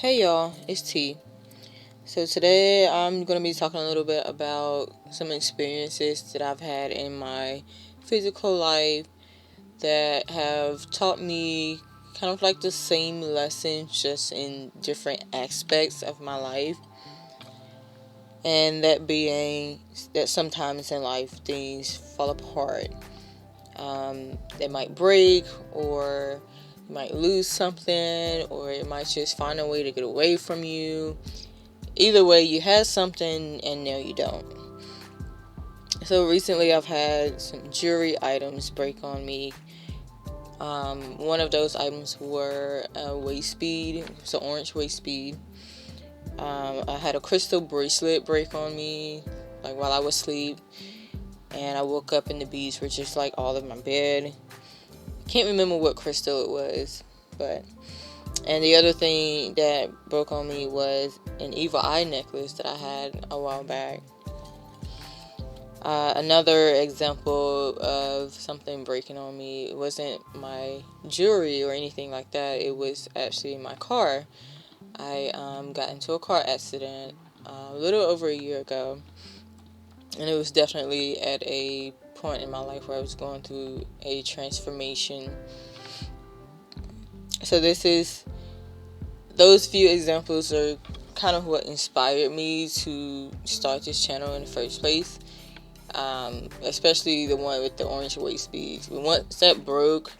Hey y'all, it's T. So today I'm going to be talking a little bit about some experiences that I've had in my physical life that have taught me kind of like the same lesson, just in different aspects of my life. And that being that sometimes in life things fall apart. They might break, or you might lose something, or it might just find a way to get away from you. Either way, you had something and now you don't. So recently I've had some jewelry items break on me. One of those items were a waist bead. It's an orange waist bead. I had a crystal bracelet break on me, like while I was asleep. And I woke up and the beads were just like all in my bed. Can't remember what crystal it was, but... And the other thing that broke on me was an evil eye necklace that I had a while back. Another example of something breaking on me, it wasn't my jewelry or anything like that. It was actually my car. I got into a car accident a little over a year ago. And it was definitely at a point in my life where I was going through a transformation. So those few examples are kind of what inspired me to start this channel in the first place. Especially the one with the orange waist beads. Once that broke,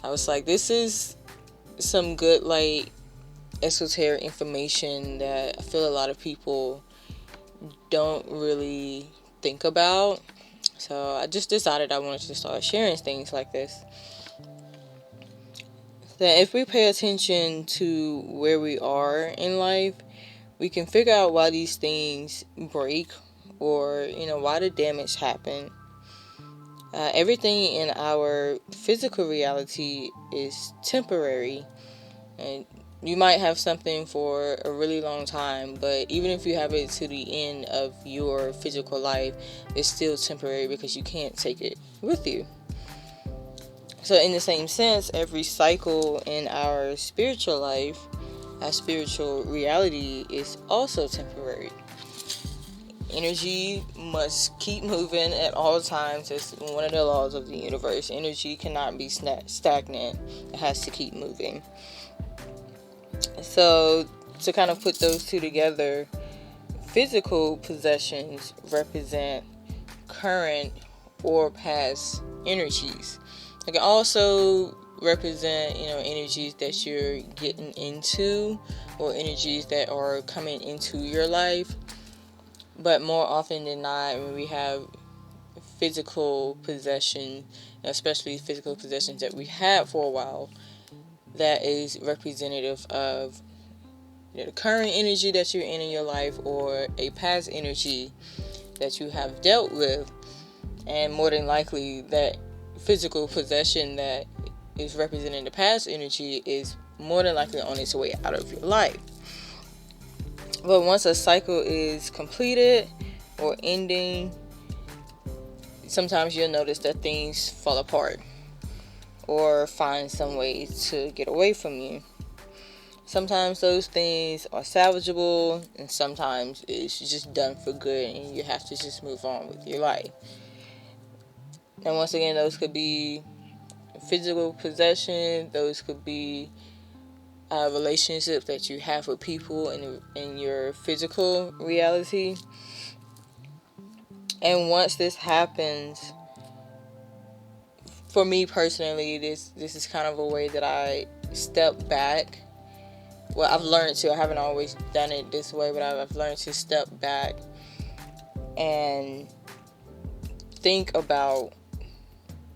I was like, this is some good, like, esoteric information that I feel a lot of people don't really think about. So I just decided I wanted to start sharing things like this. That if we pay attention to where we are in life, we can figure out why these things break, or why the damage happened. Everything in our physical reality is temporary, and you might have something for a really long time, but even if you have it to the end of your physical life, it's still temporary because you can't take it with you. So in the same sense, every cycle in our spiritual life, our spiritual reality, is also temporary. Energy must keep moving at all times. It's one of the laws of the universe. Energy cannot be stagnant. It has to keep moving. So to kind of put those two together, physical possessions represent current or past energies. It can also represent, energies that you're getting into, or energies that are coming into your life. But more often than not, when we have physical possession, especially physical possessions that we had for a while, that is representative of the current energy that you're in your life, or a past energy that you have dealt with. And more than likely, that physical possession that is representing the past energy is more than likely on its way out of your life. But once a cycle is completed or ending, sometimes you'll notice that things fall apart or find some way to get away from you. Sometimes those things are salvageable, and sometimes it's just done for good and you have to just move on with your life. And once again, those could be physical possession, those could be relationships that you have with people in your physical reality. And once this happens, for me personally, this is kind of a way that I step back. Well, I've learned to. I haven't always done it this way, but I've learned to step back and think about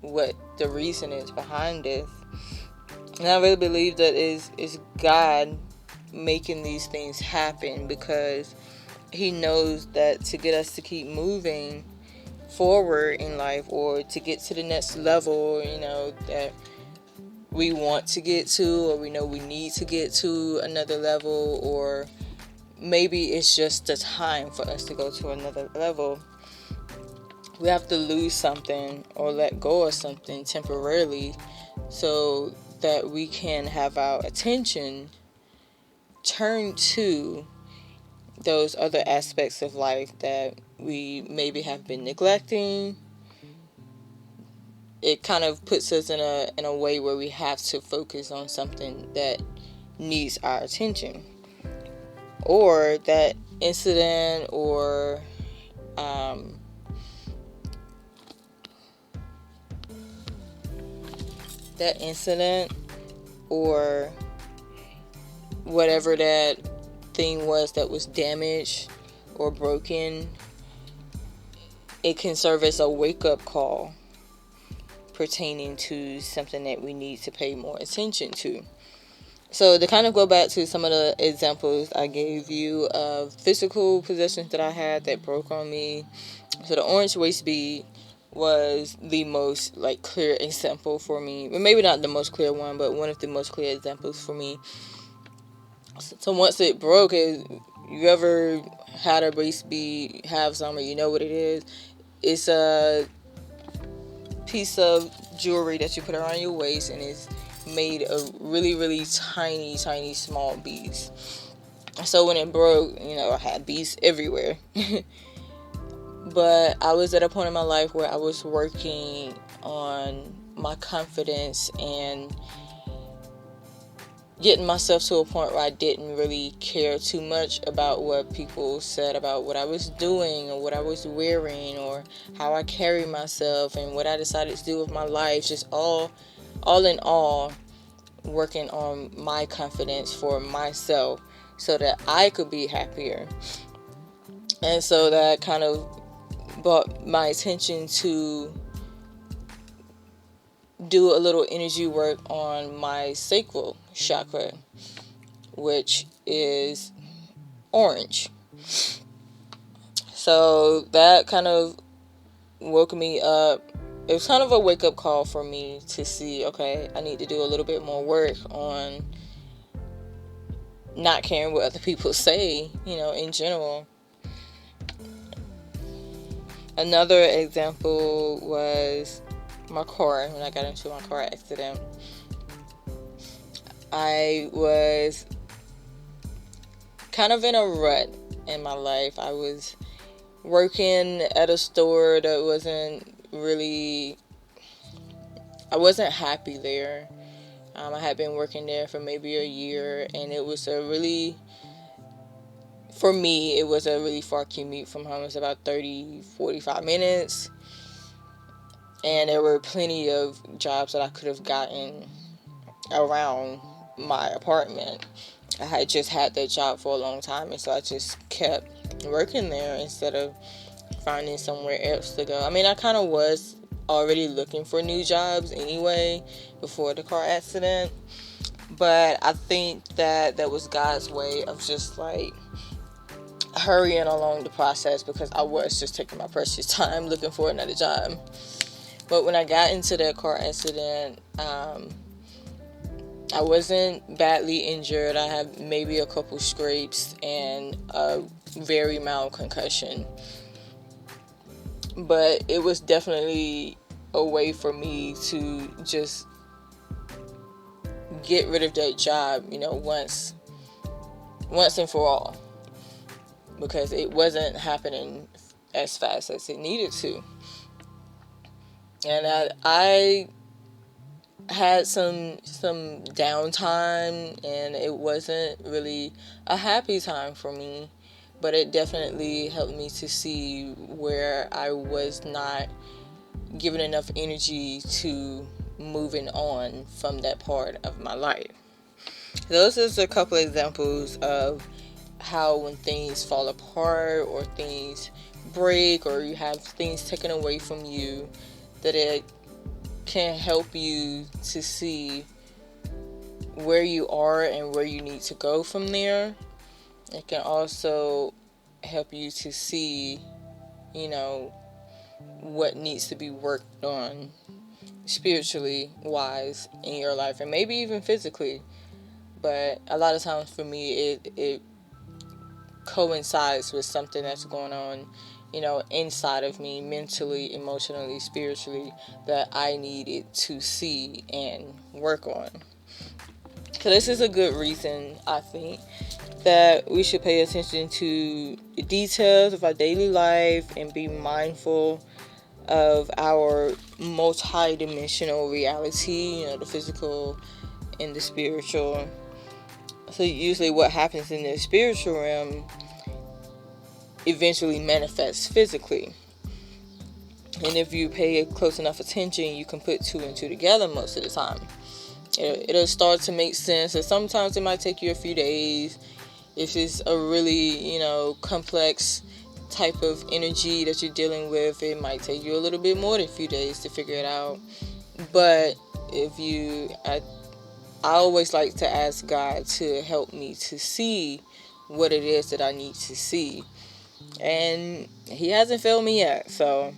what the reason is behind this. And I really believe that is God making these things happen, because He knows that to get us to keep moving forward in life, or to get to the next level, that we want to get to, or we know we need to get to another level, or maybe it's just the time for us to go to another level. We have to lose something or let go of something temporarily so that we can have our attention turn to those other aspects of life that we maybe have been neglecting, it kind of puts us in a way where we have to focus on something that needs our attention, or that incident, or or whatever that thing was that was damaged or broken. It can serve as a wake-up call pertaining to something that we need to pay more attention to. So to kind of go back to some of the examples I gave you of physical possessions that I had that broke on me. So the orange waist bead was the most clear example for me. Well, maybe not the most clear one, but one of the most clear examples for me. So once it broke, you ever had a waist bead, have some, or you know what it is? It's a piece of jewelry that you put around your waist, and it's made of really, really tiny, tiny, small beads. So when it broke, I had beads everywhere. But I was at a point in my life where I was working on my confidence and getting myself to a point where I didn't really care too much about what people said about what I was doing or what I was wearing or how I carry myself and what I decided to do with my life. Just all in all, working on my confidence for myself so that I could be happier. And so that kind of brought my attention to do a little energy work on my sacral chakra, which is orange. So that kind of woke me up. It was kind of a wake-up call for me to see, okay, I need to do a little bit more work on not caring what other people say, in general. Another example was my car. When I got into my car accident, I was kind of in a rut in my life. I was working at a store that I wasn't happy there. I had been working there for maybe a year, and it was for me, it was a really far commute from home. It was about 30-45 minutes. And there were plenty of jobs that I could have gotten around my apartment. I had just had that job for a long time, and so I just kept working there instead of finding somewhere else to go. I mean, I kind of was already looking for new jobs anyway before the car accident. But I think that was God's way of just hurrying along the process, because I was just taking my precious time looking for another job. But when I got into that car accident, I wasn't badly injured. I had maybe a couple scrapes and a very mild concussion. But it was definitely a way for me to just get rid of that job, once and for all. Because it wasn't happening as fast as it needed to. And I had some downtime, and it wasn't really a happy time for me, but it definitely helped me to see where I was not giving enough energy to moving on from that part of my life. Those are just a couple examples of how when things fall apart or things break or you have things taken away from you, that it can help you to see where you are and where you need to go from there. It can also help you to see, what needs to be worked on spiritually wise in your life, and maybe even physically. But a lot of times for me, it coincides with something that's going on, inside of me, mentally, emotionally, spiritually, that I needed to see and work on. So this is a good reason, I think, that we should pay attention to the details of our daily life and be mindful of our multi-dimensional reality, the physical and the spiritual. So usually what happens in the spiritual realm eventually manifests physically. And if you pay close enough attention, you can put two and two together most of the time. It'll start to make sense. And sometimes it might take you a few days. If it's a really, complex type of energy that you're dealing with, it might take you a little bit more than a few days to figure it out. But I always like to ask God to help me to see what it is that I need to see. And He hasn't failed me yet, so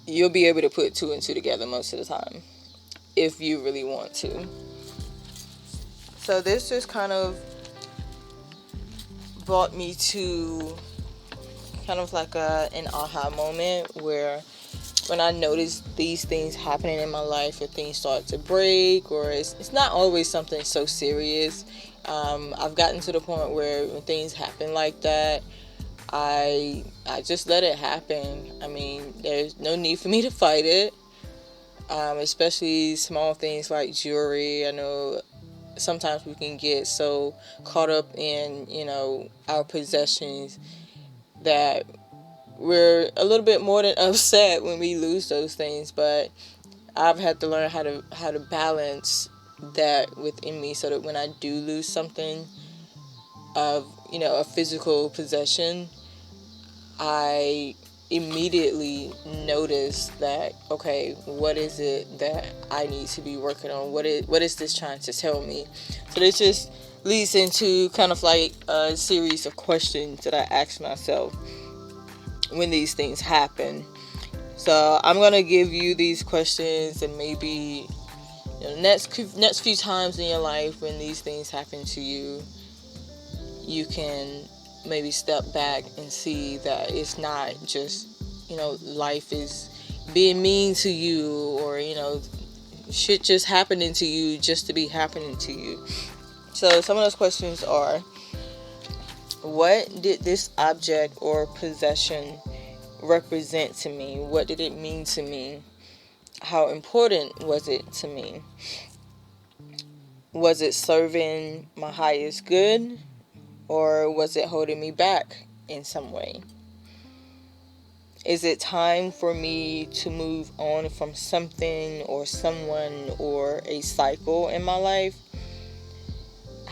you'll be able to put two and two together most of the time if you really want to. So this just kind of brought me to kind of like an aha moment, where when I notice these things happening in my life, or things start to break, or it's not always something so serious. I've gotten to the point where when things happen like that, I just let it happen. I mean, there's no need for me to fight it, especially small things like jewelry. I know sometimes we can get so caught up in, our possessions that we're a little bit more than upset when we lose those things. But I've had to learn how to balance that within me, so that when I do lose something of, a physical possession, I immediately notice that, okay, what is it that I need to be working on? What is this trying to tell me? So this just leads into kind of like a series of questions that I ask myself when these things happen. So I'm gonna give you these questions, and maybe next few times in your life when these things happen to you, you can maybe step back and see that it's not just, life is being mean to you, or, shit just happening to you just to be happening to you. So some of those questions are: what did this object or possession represent to me? What did it mean to me? How important was it to me? Was it serving my highest good? Or was it holding me back in some way? Is it time for me to move on from something or someone or a cycle in my life?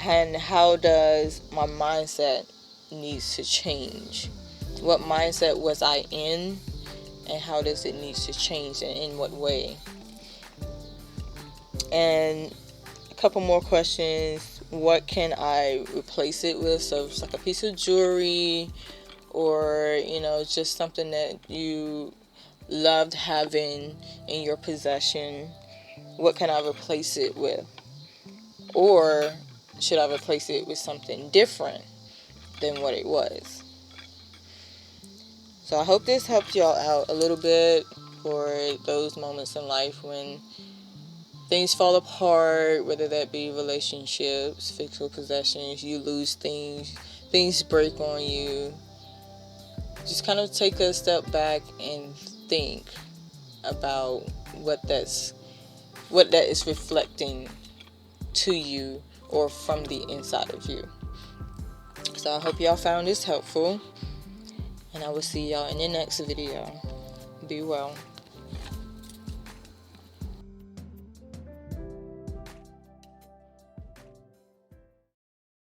And how does my mindset needs to change? What mindset was I in, and how does it need to change, and in what way? And a couple more questions. What can I replace it with? So it's like a piece of jewelry, or just something that you loved having in your possession. What can I replace it with? Or should I replace it with something different than what it was? So I hope this helped y'all out a little bit for those moments in life when things fall apart, whether that be relationships, physical possessions, you lose things break on you. Just kind of take a step back and think about what that is reflecting to you, or from the inside of you. So I hope y'all found this helpful, and I will see y'all in the next video. Be well.